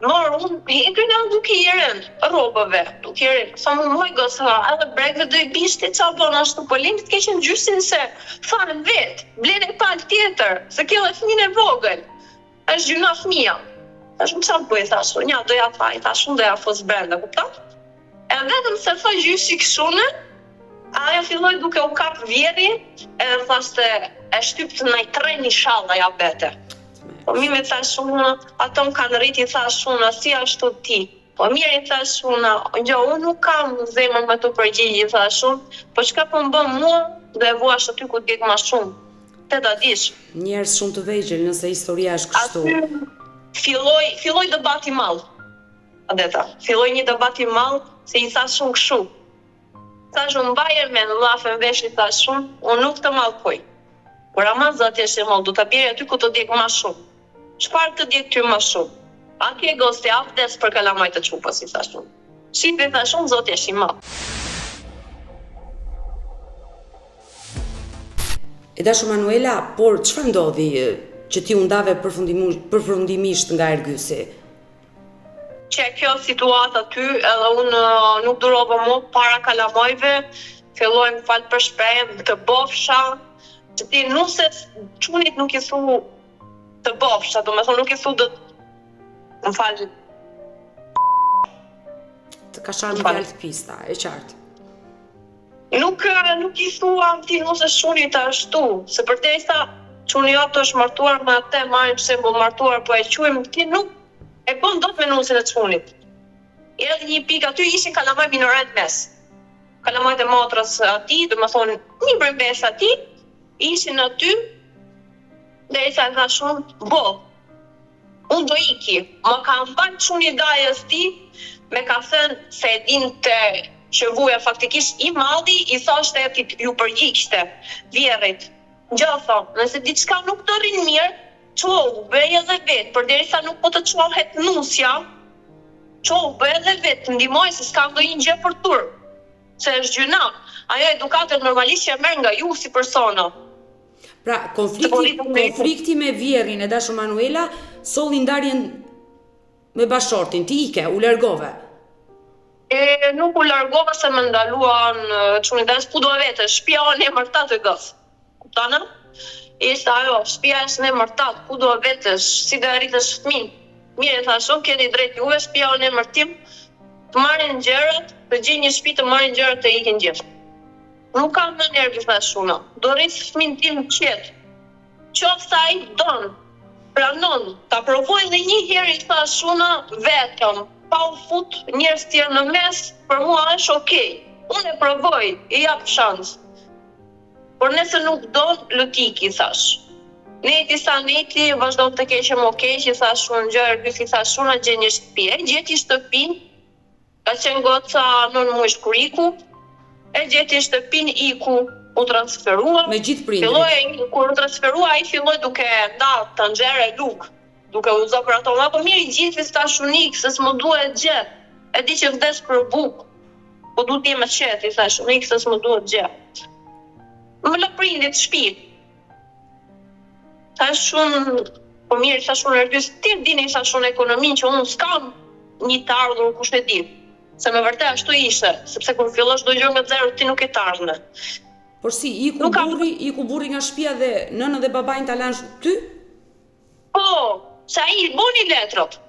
Morë unë, hekrin e duke i rënë, robëve, duke i rënë. Sa më gosë, edhe bregve do i bishti qa bon ashtu, po lindit keqen gjysin se fanë vetë, blene palë tjetër, se kjo dhe fëmijën e vogël, është gjyna fëmija. Është më qamë po i thashu, nja doja tha, i thashu doja fos brenda, kuptat? E vetëm se tha gjysi këshune, ajo filloj duke u kap vjeri, edhe thashte e shtyptë në i 3 një shalla ja bete. Po mi me thash unë, ato më kanë rriti, thash unë, si ashtu ti. Po mirë i thash unë, unë nuk kam zemër me të përgjigje, thash unë, po çka po më bën mua, do e vuash aty ku t'gek ma shumë. Te ta dish. Njerëz shumë të vegjël nëse historia është kështu. Aty filloi debati i madh. Adeta, filloi një debat i madh se i thash unë kështu. Thash unë mbaje me në llafën vesh i thash unë nuk të mallkoj. Por ama zati është e mollë, do ta bjerë aty ku të djek ma shumë. Çfarë të djek ty ma shumë? Aki e gosti avdes për kalamaj të çupës, i thash unë. Shqipe i thash unë, zoti është i madh. E dashur Manuela, por çfarë ndodhi që ti u ndave përfundimisht nga Ergysi? Që kjo situatë aty, edhe unë nuk durova më para kalamajve, filloj më falë për shprehjen të bofsha, që ti nuse çunit nuk i thu të bofsha, do me thonë nuk i thu më falë. Të ka sharë më fjalë të pista, e qartë. Nuk i thua ti nuse çunit ashtu, se përderisa çuni jote është martuar me atë, marrim shembull martuar, po e quajmë ti nuk e bën dot me nusën e çunit. Edhe një pikë aty ishin kalamaj minorant mes. Kalamajt e motrës aty, do me thonë një brembes aty, ishin aty, derisa e thash unë, unë do iki, më ka mbajt çuni dajës ti, me ka thënë se e dinte që vuja faktikisht i madhi, i thashte e ju përgjigshte vjerrit. Gjatha, nëse diçka nuk të rinë mirë, qohu, bëj edhe vetë, përderisa nuk po të qohet nusja, qohu, bëj edhe vetë, ndihmoj se s'ka ndonjë gjë për tur, se është gjyna. Ajo edukatër normalisht që e merr nga ju si persona. Pra, konflikti me vjerrin e dashur Manuela solli ndarjen me bashortin, ti ike, u largove. Nuk u largova se më ndaluan çunit dashur, ku do vete, shtëpia në emër tat e gos. Kuptona? Ishte ajo, shtëpia është në emër tat, ku do vetesh, si do arritesh fëmin. Mirë, thash, keni drejt juve, shtëpia në emër tim, të marrin gjërat, të gjejnë një shtëpi të marrin gjërat të ikin gjithë. Nuk kam më nervë, thash unë. Do rris fëmin tim qetë. Qoftë ai don, pranon, ta provoj edhe një herë, thash unë, vetëm, pa u fut njerëz tjerë në mes, për mua është okay. Unë e provoj, i jap shans. Por nëse nuk don, lutiki, thash. Neti sa neti, vazhdon të keqem okay, që thash unë gjë Ergysi, thash unë gjej një shtëpi. E gjeti shtëpinë, ka qenë goca nën muaj kuriku, e gjeti shtëpinë iku, u transferua. Me gjithë prindrit. Kur u transferua, ai filloi duke ndar të nxjerrë luk, duke u zë për ato. Po mirë i gjithë tash unik, se s'më duhet gjë. E di që vdes për bukë, po duhet të jem me qetë, i thash unik, se s'më duhet gjë. Më lë prindit shtëpi. Thash unë, po mirë, thash unë Ergysi, ti dini, thash unë ekonominë që unë s'kam një të ardhur kush e di. Se me vërtet ashtu ishte, sepse kur fillosh do gjë nga zero ti nuk e të ardhme. Por si, iku burri nga shtëpia dhe nënën dhe babajnë ta lanë ty? Po, se ai i boni letrot.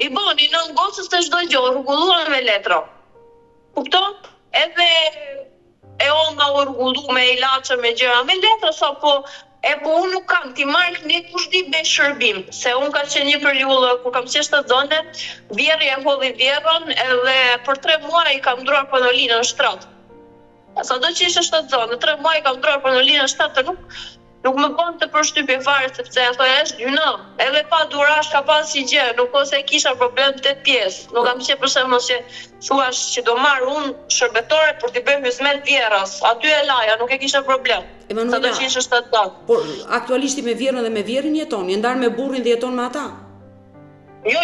I boni nën gocës të çdo gjë, rregulluan me letra. Kupton? Edhe e ona u rregullu me ilaçe me gjëra me letra, sa po unë nuk kam, ti marrë ne kush di be shërbim, se unë ka qenë një periudhë kur kam qenë shtazone, vjerri e hodhi vjerrën edhe për 3 muaj i kam ndruar panolinë në shtrat. Sa do që ishte shtazone, 3 muaj i kam ndruar panolinë në shtrat, nuk Nuk më bën të përshtypje fare sepse ato është gjyna. Edhe pa durash ka pas si gjë, nuk ose kisha problem 8 pjesë. Nuk kam qenë për shembull që thuash që do marr unë shërbetore për t'i bërë hizmet vjerrës. Aty e laja, nuk e kisha problem. Emanuela, Sa do qenë shtatë. por aktualisht i me vjerën dhe me vjerin jeton, je ndarë me burrin dhe jeton me ata? Jo.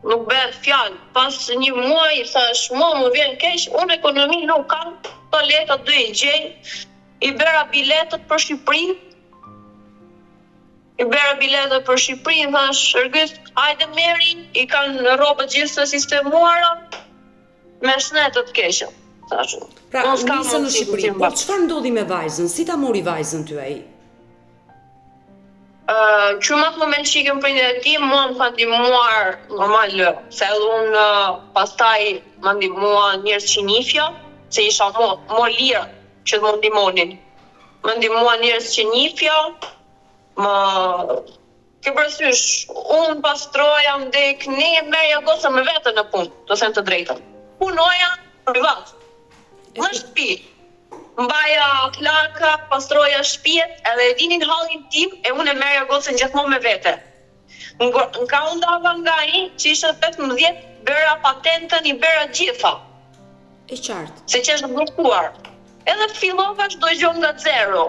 Nuk bëhet fjalë. Pas një muaji thash, më vjen keq, unë ekonomi nuk kam, to leta do i gjej. I bëra biletët për Shqipërinë. Thash, Shërgys, hajde meri, i kanë rrobët gjithë të sistemuara, me shnetë të keqe. Thash. Pra, nisën në Shqipëri, por çfarë ndodhi me vajzën? Si ta mori vajzën ty ai? Që më atë moment që i kemë prindit e ti, mua më ka ndihmuar normal, se edhe unë pastaj më ndihmua njerëz që njifja, se isha më lirë që të më ndihmonin. Më ndihmua njerëz që njifja, ke përsysh, unë pastroja, ndek, ne merja goca me vete në punë, të them të drejtën. Punoja privat, në shtëpi. Mbaja klaka, pastroja shtëpiet, edhe e dinin hallin tim e unë e merja gocën gjithmonë me vete. Nga undava nga ai, që ishte 18, bëra patentën, i bëra gjitha. E qartë. Se që është bllokuar. Edhe fillova çdo gjë nga zero.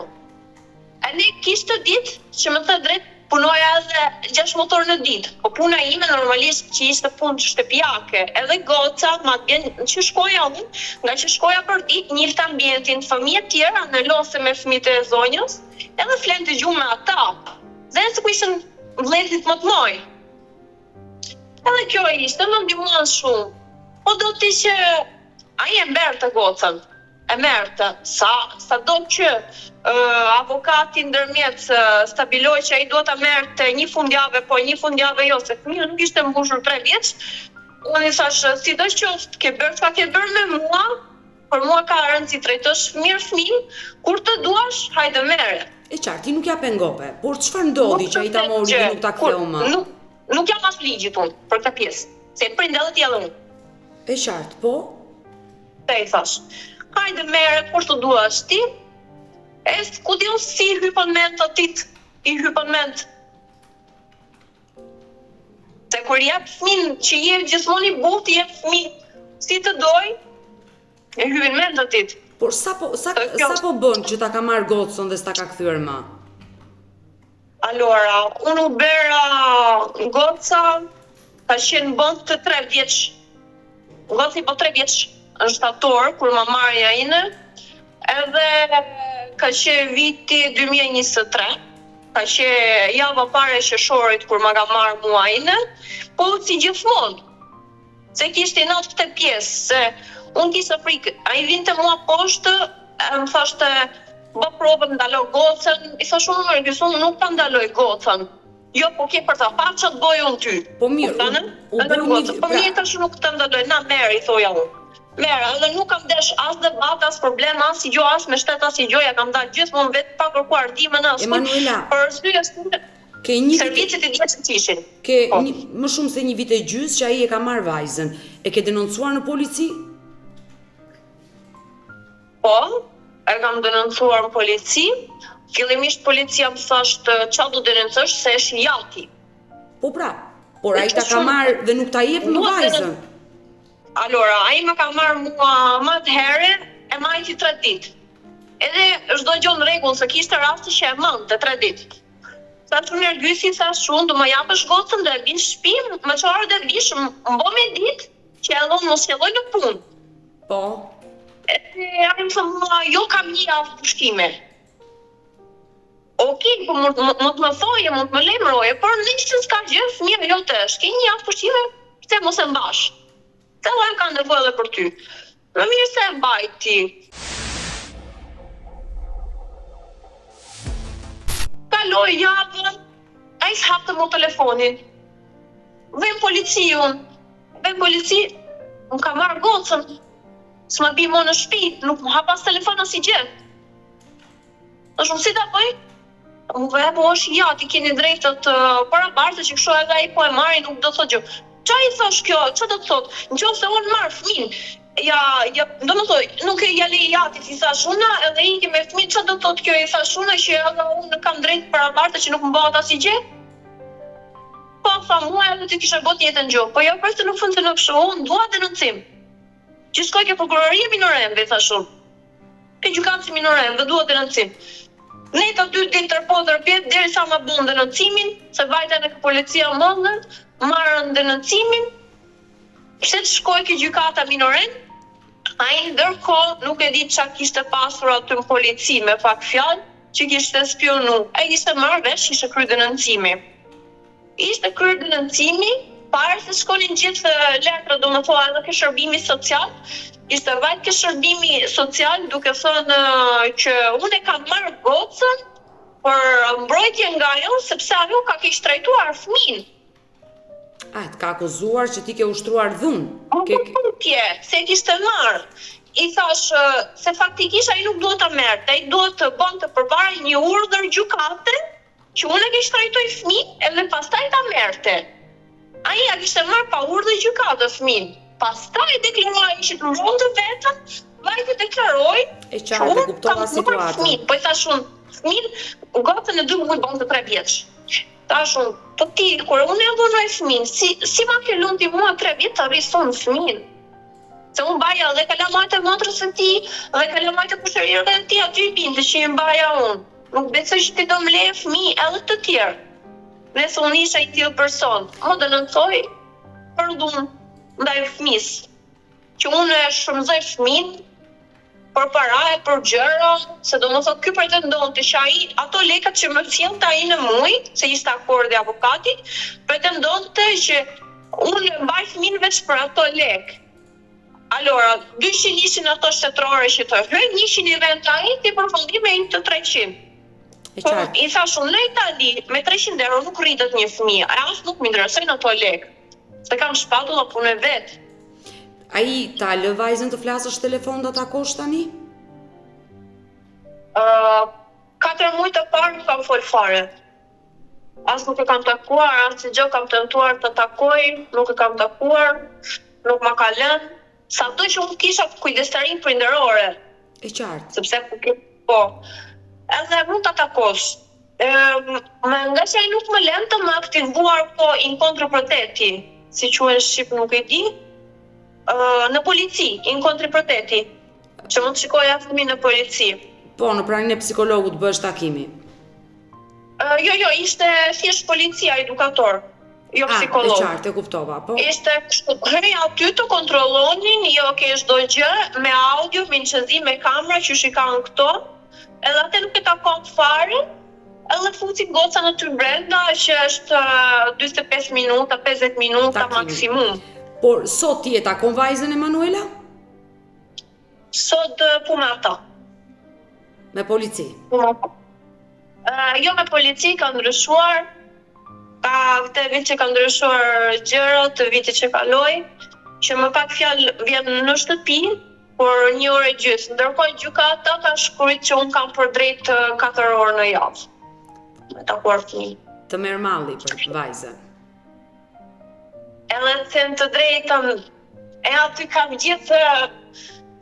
E ne kishte ditë që më thë drejt punoja edhe 6 motor në ditë. Po puna ime normalisht që ishte punë shtëpiake, edhe goca, ma bjen që shkoja unë, nga që shkoja për ditë, njëftë ambientin, fëmijë tjera në lose me fëmijët e zonjës, edhe flen të gjumë me ata. Dhe se ku ishën vëllezrit më të moj. Edhe kjo ishte, më ndihmuan shumë. Po do t'i që ai e merrte gocën. E merrte, sa do që avokati ndërmjet stabiloi që ai duhet ta merrte një fundjavë, po një fundjavë jo, se fëmia nuk ishte mbushur 3 vjeç. Unë i thash, sidoqoftë, ke bërë çka ke bërë me mua, për mua ka rëndësi trajtosh mirë fëmin, kur të duash, hajde merre. E qartë, ti nuk ja pengope, por çfarë ndodhi që ai ta mori dhe nuk ta ktheu më? Nuk jam as ligjit unë për këtë pjesë, se prindëllët jellën unë. E qartë, po? Te i thash, hajde merre kur të duash ti. Ku di unë si hypën ment atit, i hypën ment. Se kur jep fëmin që je gjithmonë i butë, jep fëmin si të doj, e hypën ment atit. Por sa po bën që ta ka marrë gocën dhe s'ta ka kthyer më? Allora, unë u bëra goca, ka qenë bën të 3 vjeç. Goci po 3 vjeç në shtator, kur ma marrja ine, edhe ka qenë viti 2023, ka qenë java pare qershorit kur ma ka marrë mua ine, po si gjithmonë, se kishte natë këtë pjesë, se unë kisha frikë, a i vinte mua poshtë, më thashte, bë provën ndaloj gocën, i thash unë nuk ta ndaloj gocën, jo, po ke për ta parë që të bojë unë ty. Po mirë, po mirë tash nuk ta ndaloj, na merë, i thoja unë. Merë, edhe nuk kam desh as debat, as problem, as si gjo, as me shtet, as si gjo, ja kam dalë gjithmonë vetë pa kërkuar ndihmën as. Emanuela, për arsye se servicet e diçka ishin. Ke më shumë se 1 vit e gjys që ai e ka marrë vajzën. E ke denoncuar në polici? Po, e kam denoncuar në polici. Fillimisht policia më thashtë çfarë do denoncosh se është jati. Po pra, por ai ta ka marrë dhe nuk ta jep më vajzën. Allora, ai më ka marrë mua më të herë, e majti 3 ditë. Edhe çdo gjë në rregull, se kishte raste që e mënte 3 ditë. Sa të nervysi, thash unë, do më japësh gocën dhe vinë shtëpi, më çfarë dhe vish, më bo me ditë që e dhon mos qelloj në punë. Po. E ai më tha, jo kam një javë pushime. Okej, po mund të më thoje, mund të më lajmëroje, por nëse s'ka gjë, fëmia jote është, ke një javë pushime, pse mos e mbash? Se unë ka nevojë edhe për ty. Më mirë se e mbaj ti. Kaloj javën, ai s'hapte më telefonin. Vjen polici, më ka marrë gocën. S'ma bi më në shtëpi, nuk më hap as telefon as i gjë. Tash unë si ta bëj? Më vë po është ti keni drejtë të parabartë që kështu edhe ai po e marri, nuk do thotë gjë. Qa i thosh kjo? Qa do të thot? Në qoftë se unë marrë fëmin, do më thoj, nuk e ja lejatit, i thash una, edhe iki me fëmijë, çfarë do thotë kjo, i thash una që edhe unë kam drejt për aparte që nuk më bëhet asgjë? Po, tha mua edhe ti kisha bot jetën gjo, po jo përse nuk funksionon kështu, unë dua denoncim. Që shkoj ke prokuroria minorenve, thash unë. Ke gjykatës minorenve, dua denoncim. Ne të dy din tërpotër pjetë, derisa ma bën denoncimin, se vajten e policia mëndën, marrën denoncimin, pse të shkoj ke gjykata minoren, ai ndërkohë nuk e di çka kishte pasur aty në polici me pak fjalë, që kishte spionu. Ai ishte marrë vesh, ishte kryer denoncimi. Ishte kryer denoncimi, para se shkonin gjithë letrat, domethënë edhe ke shërbimi social, ishte vajt ke shërbimi social duke thënë që unë e kam marrë gocën për mbrojtje nga ajo sepse ajo ka keq trajtuar fëmin. Të ka akuzuar që ti ke ushtruar dhunë. Se kishte marrë. I thash se faktikisht ai nuk duhet ta merrte, ai duhet të bënte përpara një urdhër gjykate që unë e keq trajtoj fëmin edhe pastaj ta merrte. Ai ja kishte marrë pa urdhër gjykate fëmin. Pastaj deklaroi që të mbronte vetën, vajte deklaroi që unë kuptova situatën. Po i thash unë, fëmin, gocën e 2 muaj bonte 3 vjeç. Tash unë, po ti, kur unë e dhunoj fëmin, si ma ke lundi mua 3 vjetë të rison fëmin? Se unë baja dhe kalamajt e motrës e ti, dhe kalamajt e kushërirëve e ti, aty i binte që i mbaja unë. Nuk besoj që ti do më leje fëmi edhe të tjerë. Nëse unë isha i tillë person, më denoncoj për dhunë ndaj fëmis. Që unë e shfrytëzoj fëmin për para e për gjëra, se do më thot ky pretendonte që ai ato lekat që më sjellte ai në muj, se ishte akordi avokatit, pretendonte që unë e mbaj fëmin veç për ato lek. Allora, 200 ishin ato shtetërore që të hyn, 100 i vend ai, ti përfundim me 1 të 300. Po, i thash unë, në Itali, me 300 euro nuk rritet një fëmijë, as nuk më interesojnë ato lek. Se kam shpatulla punë vetë. Ai ta lë vajzën të flasësh telefon do ta kosh tani? 4 muaj të parë nuk kam fol fare. As nuk e kam takuar, as si gjë kam tentuar të takoj, nuk e kam takuar, nuk ma ka lënë. Sado që unë kisha kujdestarin prindërore. E qartë. Sepse po. Edhe mund ta takosh. Nga që ai nuk më lën të më aktivuar po in kontraprodukti, si quhen shqip nuk e di. Në polici, in kontraprodukti. Që mund të shikoja fëmin në polici. Po, në praninë e psikologut bësh takimi. Jo, ishte thjesht policia, edukator. Jo psikolog. E qartë, e kuptova, po. Ishte hyri aty të kontrollonin, jo ke çdo gjë, me audio, me nxëzim, me kamera që shikan këto. Edhe atë nuk e takon fare. Edhe fucin goca në ty brenda, që është 45 minuta, 50 minuta maksimum. Por sot ti e takon vajzën e Manuela? Sot punë ata. Me polici? Jo me polici, ka ndryshuar. Ka këtë vit që ka ndryshuar gjërat, të vitit që kaloi, që më pak fjalë vjen në shtëpi, por 1 orë e gjysmë. Ndërkohë gjykata ka shkruajtur që unë kam për drejt 4 orë në javë. Me takuar fëmijë. Të merr malli për vajzën. Edhe them të drejtën, e aty kam gjithë,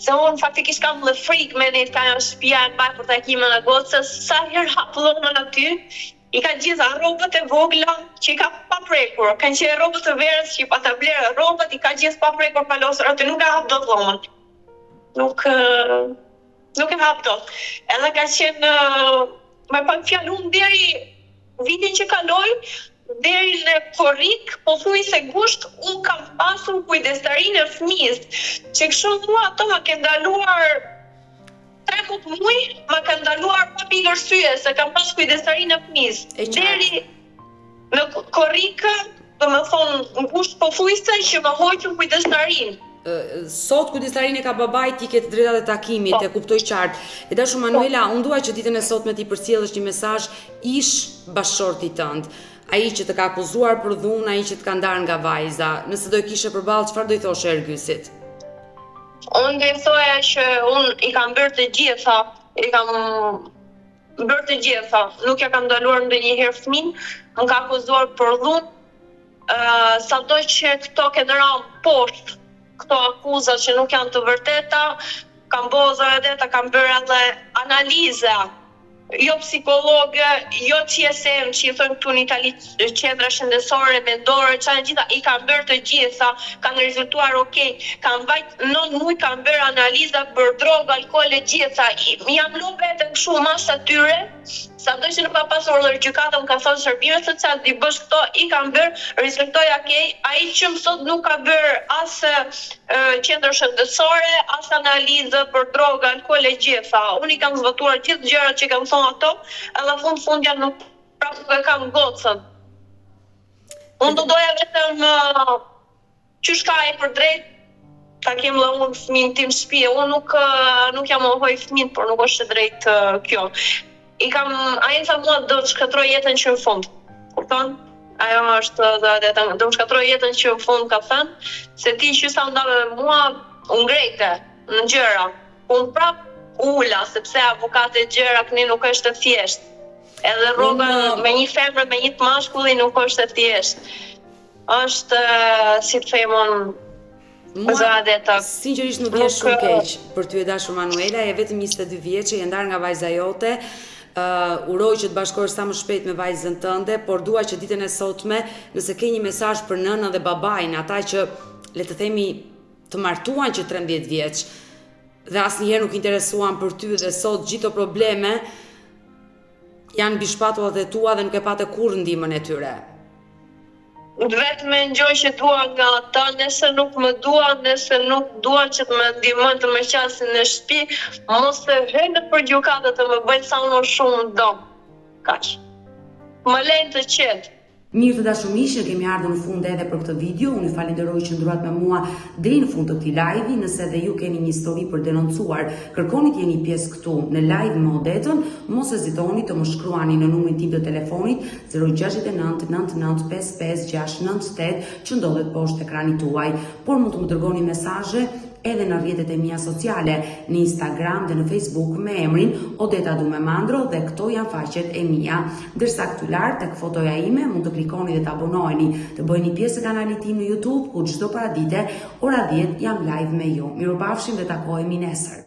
se unë faktikisht kam dhe frikë me ne të ka në shtëpia e mbaj për takimin e gocës, sa herë hap dhomën aty, i ka gjitha rrobët e vogla që i ka pa prekur, kanë qenë rrobët e verës që i pa ta blerë rrobët, i ka gjithë pa prekur palosur, aty nuk ka hap dot dhomën. Nuk e hap dot. Edhe ka qenë me pak fjalë unë deri vitin që kaloi, deri në korrik, pothuajse gusht, unë kam pasur kujdestarinë e fëmijës, që kështu mua ato ma ke ndaluar 13 muaj, ma ka ndaluar pa pikë arsye, se kam pas kujdestarinë e fëmijës. Deri në korrikë, domethënë gusht pothuajse që më hoqën kujdestarinë. Sot kujdestarinë e ka babait, ti ke të drejtat e takimit, e kuptoj qartë. E dashur Manuela, unë dua që ditën e sotme ti përcjellësh një mesazh ish bashkëshortit tënd. Ai që të ka akuzuar për dhunë, ai që të ka ndarë nga vajza. Nëse do i kishe përballë, çfarë do i thoshe Ergysit? Unë do i thoja që unë i kam bërë të gjitha, nuk ja kam ndaluar ndonjëherë fëmin, më ka akuzuar për dhunë, sado që këto kanë rënë poshtë këto akuza që nuk janë të vërteta, kam bërë Zoradeta, kam bërë edhe analiza, jo psikologe, jo CSM që i thonë këtu në Itali qendra shëndetësore, mendore, çfarë gjitha, i kam bërë të gjitha, kanë rezultuar okay. Kam vajt 9 muaj, kam bërë analiza për drogë, alkool e gjitha. Jam lu vetëm kështu mas atyre, sado që nuk ka pasur edhe gjykata, më ka thonë shërbimet sociale, ti bësh këto, i kam bërë, rezultoi okay. Ai që më thot nuk ka bërë as qendër shëndetësore, as analizë për drogë, alkool e gjitha. Unë i kam zbatuar gjithë gjërat që kam thonë ato, edhe fundja nuk prapë e kam gocën. Unë do doja vetëm qysh ka e për drejt ta kem dhe unë fëmin tim shtëpi. Unë nuk jam mohoj fëmin, por nuk është drejt kjo. Ai më tha mua do të shkatroj jetën që në fund. Kupton? Ajo është do të shkatroj jetën që në fund ka thënë, se ti që sa nda me mua unë ngrejte në gjëra. Unë prap ula, sepse avokate gjëra këni nuk është të thjesht. Edhe rroga me një femër, me një të mashkulli nuk është të thjesht. Është, si të themon, Zoradeta. Sinqerisht nuk je shumë keq për ty e dashur Manuela, je vetëm 22 vjeçë, je ndar nga vajza jote. Uroj që të bashkohesh sa më shpejt me vajzën tënde, por dua që ditën e sotme, nëse ke një mesazh për nënën dhe babain, ata që le të themi të martuan që 13 vjeç dhe asnjëherë nuk interesuan për ty dhe sot gjithë probleme janë mbi shpatullat e tua dhe nuk e patë kurrë ndihmën e tyre. Vetëm e ngjoj që dua nga ata, nëse nuk më dua, nëse nuk dua që të më ndihmojnë të më qasin në shtëpi, mos të hyjnë nëpër gjykata të më bëjnë sa më shumë dëm. Kaq. Më lejnë të qetë. Mirë të dashur miq, kemi ardhur në fund edhe për këtë video. Unë ju falenderoj që ndruat me mua deri në fund të këtij live-i. Nëse edhe ju keni një histori për denoncuar, kërkoni të jeni pjesë këtu në live me Odetën, mos hezitoni të më shkruani në numrin tim të telefonit 069 99 55 698 që ndodhet poshtë ekranit tuaj, por mund të më dërgoni mesazhe edhe në rrjetet e mia sociale, në Instagram dhe në Facebook me emrin Odeta Dumemandro dhe këto janë faqet e mia. Ndërsa këtu lart tek fotoja ime mund të klikoni dhe të abonoheni, të bëheni pjesë e kanalit tim në YouTube ku çdo paradite ora 10 jam live me ju. Mirupafshim dhe takohemi nesër.